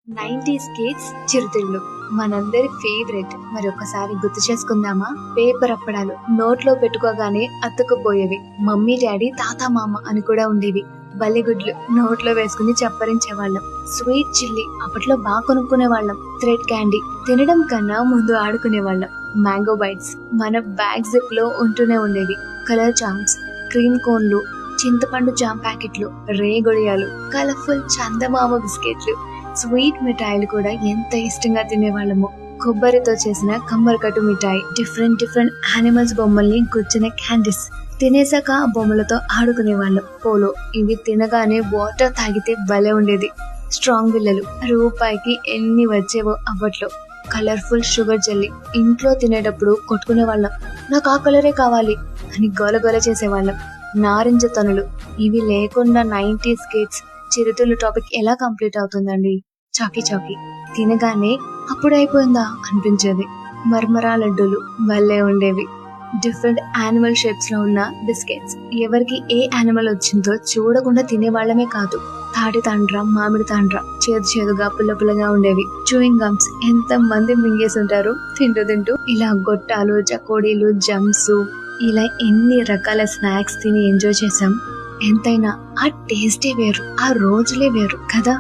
90s kids చిరుతిళ్ళు మనందరి favourite. మరి ఒకసారి గుర్తు చేసుకుందామా? పేపర్ అప్పడాలు నోట్లో పెట్టుకోగానే అతుక్కుపోయేవి. మమ్మీ డాడీ తాత మామ అని కూడా ఉండేవి. బల్లిగుడ్లు నోట్లో వేసుకుని చప్పరించేవాళ్ళం. స్వీట్ చిల్లీ అప్పట్లో బాగా కొనుక్కునే వాళ్ళం. థ్రెడ్ క్యాండీ తినడం కన్నా ముందు ఆడుకునేవాళ్ళం. మ్యాంగో బైట్స్ మన బ్యాగ్ జిప్ లో ఉంటూనే ఉండేవి. కలర్ చాంప్స్, క్రీమ్ కోన్లు, చింతపండు జామ్ ప్యాకెట్లు, రేగొడియాలు, కలర్ఫుల్ చందమామ బిస్కెట్లు, స్వీట్ మిఠాయిలు కూడా ఎంత ఇష్టంగా తినేవాళ్ళము. కొబ్బరితో చేసిన కమ్మరికట్టు మిఠాయి, డిఫరెంట్ యానిమల్స్ బొమ్మల్ని గుచ్చిన క్యాండీస్, తినేసాక ఆ బొమ్మలతో ఆడుకునే వాళ్ళం. పోలో ఇవి తినగానే వాటర్ తాగితే భలే ఉండేది. స్ట్రాంగ్ బిల్లలు రూపాయికి ఎన్ని వచ్చేవో అప్పట్లో. కలర్ఫుల్ షుగర్ జెల్లీ ఇంట్లో తినేటప్పుడు కొట్టుకునే వాళ్ళం. నాకు ఆ కలరే కావాలి అని గోల చేసేవాళ్ళం. నారింజ తనులు ఇవి లేకుండా 90s కిడ్స్ చిరుతిళ్ళు టాపిక్ ఎలా కంప్లీట్ అవుతుందండి? చాకీ తినగానే అప్పుడు అయిపోయిందా అనిపించేది. మర్మరా లడ్డూలు భలే ఉండేవి. డిఫరెంట్ యానిమల్ షేప్స్ లో ఉన్న బిస్కెట్స్ ఎవరికి ఏ యానిమల్ వచ్చిందో చూడకుండా తినేవాళ్లమే కాదు. తాటి తాండ్ర, మామిడి తాండ్ర చేదుగా పుల్లగా ఉండేవి. చూయింగ్ గమ్స్ ఎంత మంది మింగేసి ఉంటారు తింటూ. ఇలా గొట్టాలు, చకోడీలు, జమ్స్, ఇలా ఎన్ని రకాల స్నాక్స్ తిని ఎంజాయ్ చేసాం. ఎంతైనా ఆ టేస్టే వేరు, ఆ రోజులే వేరు కదా.